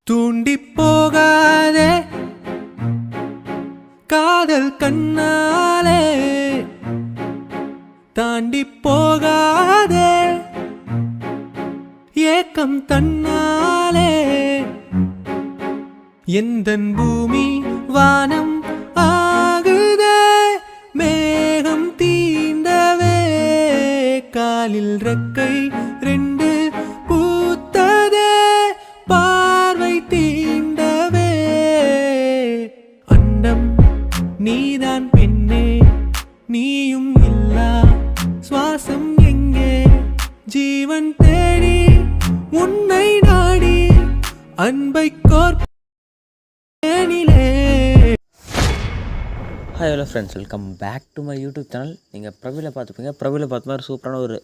தூண்டி போகாதே காதல் கண்ணாலே தாண்டி போகாதே ஏக்கம் தன்னாலே எந்தன் பூமி வானம் ஆகுதே மேகம் தீண்டவே காலில் ரெக்கை ரெண்டு பூத்ததே பார்வை தீண்டவே அண்டம் நீதான் பெண்ணே நீயும் இல்லா சுவாசம் எங்கே ஜீவன் தேடி உன்னை நாடி அன்பை கோர்ப்பேனிலே. Hi hello friends, welcome back to my YouTube channel. நீங்கள் பிரபுவில் பார்த்துப்பீங்க. பிரபுவில் பார்த்த மாதிரி சூப்பரான ஒரு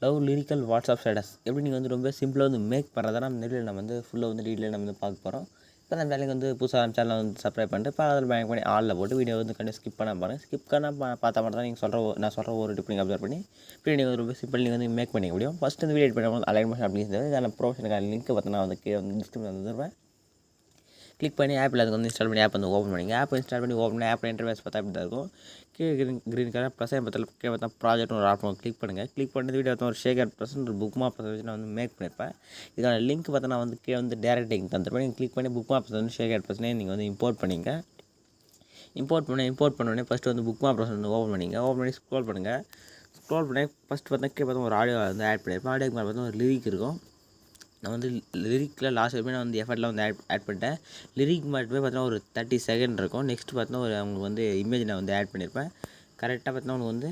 லவ் லிரிக்கல் வாட்ஸ்அப் ஸ்டேட்டஸ் எப்படி நீங்கள் வந்து ரொம்ப சிம்பிளாக வந்து மேக் பண்ணுறதா நம்ம வந்து ஃபுல்லாக வந்து டீட்டெயில் நம்ம வந்து பார்க்க போகிறோம். இப்போ அந்த வேலைக்கு வந்து புதுசாக சேனலை வந்து சப்ஸ்கிரைப் பண்ணிட்டு இப்போ அதில் பேங்க் பண்ணி ஆளில் போட்டு வீடியோ வந்து கண்டிப்பாக ஸ்கிப் பண்ண பாருங்கள். ஸ்கிப் பண்ண பார்த்தா மட்டும் தான் நீங்கள் நான் சொல்கிற ஒரு டிப் நீங்கள் அப்சர்வ் பண்ணி இப்படி நீங்கள் ரொம்ப சிம்பிள் நீங்கள் வந்து மேக் பண்ணிக்க முடியும். ஃபஸ்ட்டு வந்து வீடியோ எடிட் பண்ணும்போது அலைட்மோஷன் அப்படிங்கிறது இதில் ப்ரொஃபஷனுக்கான லிங்க் பார்த்தா வந்து கீழே வந்து டிஸ்கிரிப்ஷன் வந்துருவேன். கிளிக் பண்ணி ஆப்பில் அதுக்கு வந்து இன்ஸ்டால் பண்ணி ஆப் வந்து ஓப்பன் பண்ணிங்க. ஆப் இன்ஸ்டால் பண்ணி ஓப்பன் பண்ணி ஆப் இன்டர்ஃபேஸ் பார்த்தா இப்படி தான் இருக்கும். கீழே க்ரீன் கலர் ப்ளஸ் பத்தில் கீழே பார்த்தா ப்ராஜெக்ட் ஒரு ஆப்ஷன் கிளிக் பண்ணுங்கள். கிளிக் பண்ணி வீடியோ பார்த்தா ஒரு ஷேகர் ப்ளஸ் ஒரு புக் மாப் வச்சு நான் வந்து மேக் பண்ணியிருப்பேன். இதுக்கான லிங்க் பார்த்தா நான் வந்து கீழே வந்து டேரக்ட் லிங்க் தந்துருப்பேன். நீங்கள் கிளிக் பண்ணி புக் மாப் வந்து ஷேகர் ப்ளஸ்னே நீங்கள் வந்து இம்போர்ட் பண்ணிங்க. இம்போர்ட் பண்ணோடனே ஃபஸ்ட்டு வந்து புக் மாப் வந்து ஓப்பன் பண்ணிங்க. ஓப்பன் பண்ணி ஸ்க்ரோல் பண்ணுங்கள். ஸ்க்ரோல் பண்ணி ஃபஸ்ட்டு பார்த்தா கீழே பார்த்தா ஒரு ஆடியோ வந்து ஆட் பண்ணியிருப்பேன். ஆடியோக்கு மேலே பார்த்தா ஒரு லிரிக் இருக்கும். நான் வந்து லிரிக்கில் லாஸ்ட் வரைக்கும் நான் வந்து எஃபர்ட்டில் வந்து ஆட் பண்ணிட்டேன். லிரிக் மட்டுமே பார்த்தீங்கன்னா ஒரு 30 செகண்ட் இருக்கும். நெக்ஸ்ட் பார்த்தீங்கன்னா ஒரு அவங்களுக்கு வந்து இமேஜ் நான் வந்து ஆட் பண்ணியிருப்பேன். கரெக்டாக பார்த்தீங்கன்னா உங்களுக்கு வந்து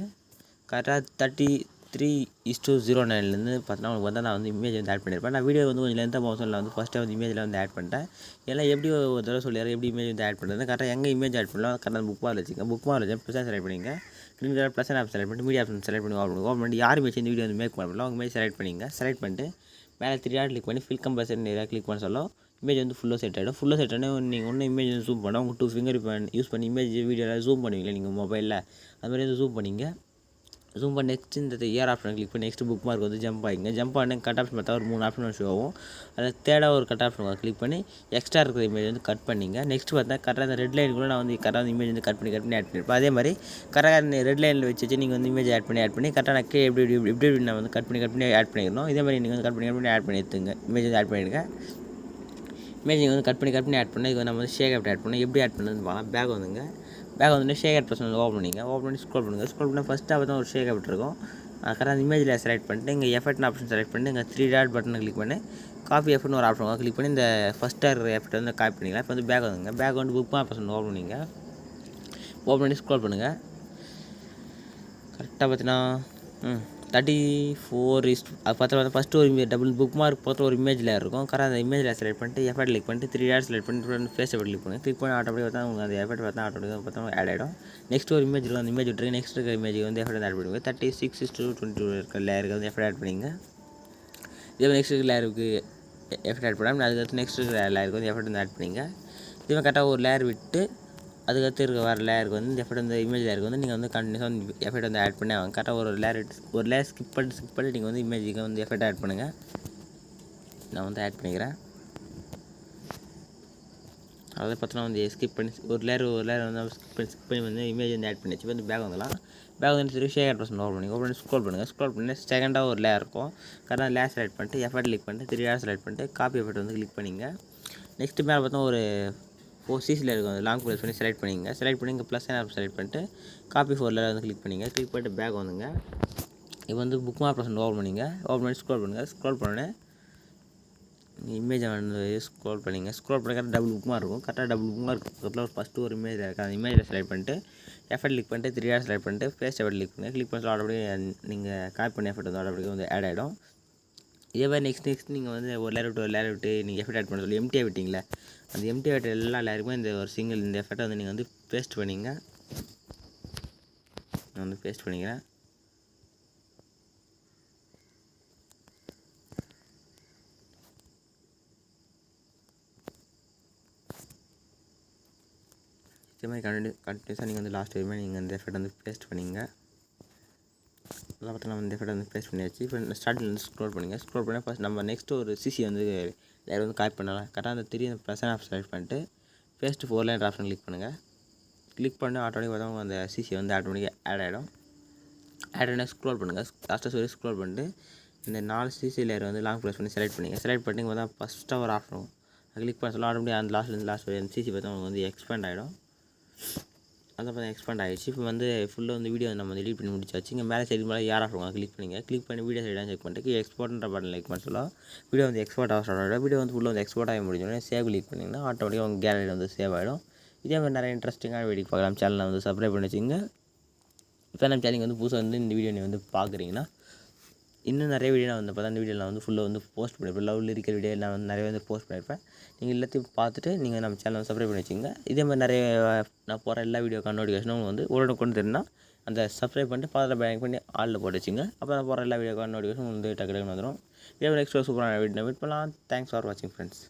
கரெக்டாக 33:09 பார்த்தீங்கன்னா உங்களுக்கு வந்து நான் வந்து இமேஜ் வந்து ஆட் பண்ணியிருப்பேன். நான் வீடியோ வந்து கொஞ்சம் லென்த்தாக மோஷனில் வந்து ஃபஸ்ட்டே வந்து இமேஜில் வந்து ஆட் பண்ணிட்டேன். எல்லாம் எப்படி ஒரு தடவை சொல்லிடுறேன் எப்படி இமேஜ் வந்து ஆட் பண்ணுறது. கரெக்டாக எங்கே இமேஜ் ஆட் பண்ணலாம் கரெக்டாக புக் மார்க் வச்சுங்க. புக் மார்க் வச்சு ப்ளஸ் செலக்ட் பண்ணிங்க. Green colour plus app select பண்ணிட்டு மீடியா ஆப்ஷன் செலக்ட் பண்ணி ஓப்பன் பண்ணி யார் இமேஜ் இந்த வீடியோ வந்து மேக் பண்ணலாம் அவங்க இமேஜ் செலக்ட் பண்ணிங்க. செலக்ட் பண்ணிட்டு மேலே 3 டாட் கிளிக் பண்ணி ஃபில் கம்பல்சரி ஏரியா கிளிக் பண்ண சொல்லும். இமேஜ் வந்து ஃபுல்லாக செட் ஆகிடும். ஃபுல்லாக செட் ஆனால் நீங்கள் ஒன்று இமேஜ் வந்து ஜூம் பண்ணால் உங்கள் 2 ஃபிங்கர் யூஸ் பண்ணி இமேஜ் வீடியோவில் ஜூம் பண்ணுவீங்களே நீங்கள் மொபைலில் அது மாதிரி வந்து ஜூம் பண்ணிங்க. ஜூம் பண்ணி நெக்ஸ்ட் இந்த இயர் ஆப்ஷன் கிளிக் பண்ணி நெக்ஸ்ட் புக் மார்க் வந்து ஜம்ப் ஆகிங்க. ஜம்ப் ஆனே கட் ஆப்ஷன் பார்த்தா ஒரு 3 ஆப்ஷன் ஷோ ஆகும். அதில் தேர்டாக ஒரு கட் ஆப்ஷன் கிளிக் பண்ணி எக்ஸ்ட்ரா இருக்கிற இமேஜ் வந்து கட் பண்ணிங்க. நெக்ஸ்ட் பார்த்தா கரெக்டாக அந்த ரெட் லைன் கூட நான் வந்து கரெக்டாக இமேஜ் வந்து கட் பண்ணி ஆட் பண்ணியிருப்பேன். அதே மாதிரி கரெக்டாக ரெட் லைனில் வச்சு நீங்கள் வந்து இமேஜ் ஆட் பண்ணி கரெக்டாக நான் எப்படி நான் வந்து கட் பண்ணி ஆட் பண்ணிடணும். இதே மாதிரி நீங்கள் வந்து கட் பண்ணி ஆட் பண்ணி எடுத்துங்க. இமேஜ் வந்து ஆட் பண்ணிடுங்க. இமேஜ் நீங்கள் வந்து கட் பண்ணி ஆட் பண்ணி இது நம்ம வந்து ஷேக் ஆட் பண்ணி எப்படி ஆட் பண்ணுறதுன்னு பார்க்கலாம். பேக் வந்துங்க. பேக் வந்து ஷேக் ஆட் ப்ளஸ் வந்து ஓப்பன் பண்ணிங்க. ஓப்பன் பண்ணி ஸ்க்ரோல் பண்ணுங்கள். ஸ்க்ரோல் பண்ணால் ஃபஸ்ட்டாக பார்த்தா ஒரு ஷேக் ஆட் இருக்கும். கரெக்டாக அந்த இமேஜில் செலக்ட் பண்ணிட்டு இங்கே எஃபெக்ட்னு ஆப்ஷன் செலக்ட் பண்ணிட்டு இங்கே 3 டாட் பட்டனை கிளிக் பண்ணி காப்பி எஃபெக்ட்னு ஒரு ஆப்ஷன் கிளிக் பண்ணி இந்த ஃபஸ்ட்டாக இருக்கிற எஃபெக்ட் வந்து காப்பி பண்ணிக்கலாம். இப்போ வந்து பேக் வந்துங்க. பேக் வந்து புக் மார்க் ஆப்ஷன் ஓப்பன் பண்ணிங்க. ஓப்பன் பண்ணி ஸ்க்ரோல் பண்ணுங்கள். கரெக்டாக பார்த்தீங்கன்னா 34 அது பார்த்தா ஃபஸ்ட்டு ஒரு டபுள் புக் மார்க் பார்த்து ஒரு இமேஜில் இருக்கும். கரெக்டாக அந்த இமேஜில் செலக்ட் பண்ணிட்டு எஃபெக்ட் கிளிக் பண்ணிட்டு 3 டாட் செலக்ட் பண்ணிட்டு ஃபேஸ் எஃபெக்ட் கிளிக் பண்ணி கிளிக் பண்ணி ஆட்டோமேட்டிக் பார்த்தா உங்களுக்கு அந்த எஃபெக்ட் பார்த்தா ஆட்டோமேட்டிக்காக பார்த்தா ஆட் ஆகிடும். நெக்ஸ்ட் ஒரு இமேஜ் இருக்கும். அந்த இமேஜ் விட்டுருக்கு. நெக்ஸ்ட் இருக்கிற இமேஜ் வந்து எஃபெக்ட் ஆட் பண்ணுங்க. 36:22 இருக்கிற லேயருக்கு வந்து எஃபெக்ட் ஆட் பண்ணிங்க. இதே நெக்ஸ்ட் இருக்கிற லேயருக்கு எஃபெக்ட் ஆட் பண்ணாமல் அதுக்கடுத்து நெக்ஸ்ட் இருக்கிற லேயருக்கு வந்து எஃபெக்ட் வந்து ஆட் பண்ணிங்க. இதுவே கரெக்டாக ஒரு லேயர் விட்டு அதுக்கடுத்து இருக்க வர லேயருக்கு வந்து இந்த எஃபெக்ட் வந்து இமேஜ் லேயருக்கு வந்து நீங்கள் வந்து கண்டினியூஸாக வந்து எஃபெக்ட் வந்து ஆட் பண்ணி வாங்க. கரெக்டாக ஒரு லேயர் ஸ்கிப் பண்ணி நீங்கள் வந்து இமேஜுக்கு வந்து எஃபெக்ட் ஆட் பண்ணுங்கள். நான் வந்து ஆட் பண்ணிக்கிறேன். அதை பார்த்தோன்னா வந்து ஸ்கிப் பண்ணி ஒரு லேயர் வந்து ஸ்கிப் பண்ணி வந்து இமேஜ் வந்து ஆட் பண்ணிச்சு. வந்து பேக் வந்துடலாம். பேக் வந்து சரி ஷேர் ஆட் ஓப்பன் பண்ணி ஸ்க்ரோல் பண்ணுங்கள். ஸ்க்ரோல் பண்ணி செகண்டாக ஒரு லேயர் இருக்கும். கரெக்டாக லேயர் செலக்ட் பண்ணிட்டு எஃபெக்ட் கிளிக் பண்ணிட்டு 3 டாட் செலக்ட் பண்ணிட்டு காப்பி எஃபெக்ட் வந்து கிளிக் பண்ணிங்க. நெக்ஸ்ட்டு மேலே பார்த்தா ஒரு 4 சிசியில் இருக்கும். அது லாங் ப்ரெஸ் பண்ணி செலக்ட் பண்ணிங்க. செலக்ட் பண்ணி இங்கே ப்ளஸ் ஆப் செலக்ட் பண்ணிட்டு காப்பி 4 வந்து கிளிக் பண்ணிங்க. கிளிக் பண்ணிட்டு பேக் வந்துங்க. இப்போ வந்து புக் மார்க் ஆப்ஷன் ஓப்பன் பண்ணிங்க. ஓப்பன் பண்ணி ஸ்க்ரோல் பண்ணுங்கள். ஸ்க்ரோல் பண்ணோடனே இமேஜை வந்து ஸ்க்ரோல் பண்ணிங்க. ஸ்க்ரோல் பண்ணி கரெக்டாக டபுள் புக் மார்க் இருக்கும். கரெக்டாக டபுள் புக் மார்க் பக்கத்தில் ஃபஸ்ட்டு ஒரு இமேஜ் இருக்குது. அந்த இமேஜில் செலக்ட் பண்ணிட்டு எஃபெக்ட் கிளிக் பண்ணிட்டு 3 டாட் செலக்ட் பண்ணிட்டு ஃபேஸ் எஃபெக்ட் கிளிக் பண்ணுங்கள். கிளிக் பண்ணி ஆட்டோமேட்டிக் நீங்கள் காப்பி பண்ண எஃபெக்ட் வந்து ஆட்டோமேட்டிக்காக வந்து ஆட் ஆகிடும். இதே மாதிரி நெக்ஸ்ட் நீங்கள் வந்து ஒரு லேயர் விட்டு நீங்கள் எஃபெக்ட் ஆட் பண்ண சொல்லி எம்டியாக விட்டிங்களே அந்த எம்டி ஆட் எல்லா லேயருக்குமே இந்த ஒரு இந்த எஃபெக்ட்டை வந்து நீங்கள் வந்து பேஸ்ட் பண்ணிங்க. நான் வந்து பேஸ்ட் பண்ணிக்கிறேன். இதே மாதிரி கண்டினியூஸாக நீங்கள் வந்து லாஸ்ட் வரைக்கும் நீங்கள் இந்த எஃபெக்ட் வந்து பேஸ்ட் பண்ணிங்க. அதை பார்த்து நம்ம இந்த எஃபெக்ட் வந்து ப்ளேஸ் பண்ணியாச்சு. இப்போ ஸ்டார்டிங் வந்து ஸ்க்ரோல் பண்ணுங்கள். ஸ்க்ரோல் பண்ணி ஃபஸ்ட் நம்ம நெக்ஸ்ட்டு ஒரு சிசி வந்து லேயர் வந்து காப்பி பண்ணலாம். கரெக்டாக அந்த 3 ப்ளஸ் ஆஃப் செலக்ட் பண்ணிட்டு ஃபேஸ்ட்டு 4 லைன் ஆப்ஷன் கிளிக் பண்ணுங்கள். கிளிக் பண்ணி ஆட்டோமேட்டிக் பார்த்தா அந்த சிசி வந்து ஆட்டோமேட்டிக்காக ஆட் ஆகிடும். ஆட் ஆகினா ஸ்க்ரோல் பண்ணுங்கள். லாஸ்ட்டாக சொல்லி ஸ்க்ரோல் பண்ணிட்டு இந்த 4 சிசி லேயர் வந்து லாங் ப்ரெஸ் பண்ணி செலக்ட் பண்ணிங்க. செலக்ட் பண்ணிட்டு பார்த்தா ஃபஸ்ட்டாக ஒரு ஆப்ஷன் கிளிக் பண்ண சொல்ல ஆட்டோமேட்டிக் அந்த லாஸ்ட் அந்த சிசி பார்த்தா உங்களுக்கு வந்து எக்ஸ்பேண்ட் ஆகிடும். அதை பார்த்தா எக்ஸ்பேண்ட் ஆகிடுச்சு. இப்போ வந்து ஃபுல்லாக வந்து வீடியோ நம்ம வந்து எடிட் பண்ணி முடிச்சாச்சு. இங்கே மேலே சைடு மேலே யார் ஆஃப் கிளிக் பண்ணிங்க. கிளிக் பண்ணி வீடியோ சைடாக செக் பண்ணிட்டு எக்ஸ்போர்ட்ன்ற பட்டன் லைக் பண்ண சொல்ல வீடியோ வந்து எக்ஸ்போர்ட் ஆக ஸ்டார்ட் ஆகிடும். வீடியோ வந்து ஃபுல்லாக வந்து எக்ஸ்போர்ட் ஆகி முடிஞ்சோடனே சேவ் கிளிக் பண்ணிங்கன்னா ஆட்டோமேட்டிக்காக உங்கள் கேலரியில் வந்து சேவ் ஆகிடும். இதே மாதிரி நிறைய இன்ட்ரெஸ்டிங்கான வீடியோ பார்க்கலாம். சேனலை வந்து சப்ஸ்கிரைப் பண்ணி வச்சுங்க. இப்போ நம்ம சேனல் வந்து புதுசாக வந்து இந்த வீடியோ நீங்கள் வந்து பார்க்குறீங்கன்னா இன்னும் நிறைய வீடியோ நான் வந்து பார்த்தா அந்த வீடியோ நான் வந்து ஃபுல்லாக வந்து போஸ்ட் பண்ணியிருப்பேன். லவ்வில் இருக்கிற வீடியோ நான் வந்து நிறைய வந்து போஸ்ட் பண்ணியிருப்பேன். நீங்கள் எல்லாத்தையும் பார்த்துட்டு நீங்கள் நம்ம சேனலை வந்து சப்ஸ்கிரைப் பண்ணி வச்சுங்க. இதே மாதிரி நிறைய நான் போகிற எல்லா வீடியோக்கான நோட்டிஃபிகேஷனும் உங்களுக்கு வந்து உடனுக்குடன் தெரியும்னா அந்த சப்ஸ்கிரைப் பண்ணிட்டு பக்கத்தில் பேங்க் பண்ணி ஆளில் போட்டு வச்சுங்க. அப்போ நான் போகிற எல்லா வீடியோக்கான நோட்டிஃபிகேஷன் வந்து டக்கு வந்துடும். இதே மாதிரி நெக்ஸ்ட் சூப்பரான வீடியோ மீட் பண்ணலாம். தேங்க்ஸ் ஃபார் வாட்சிங் ஃப்ரெண்ட்ஸ்.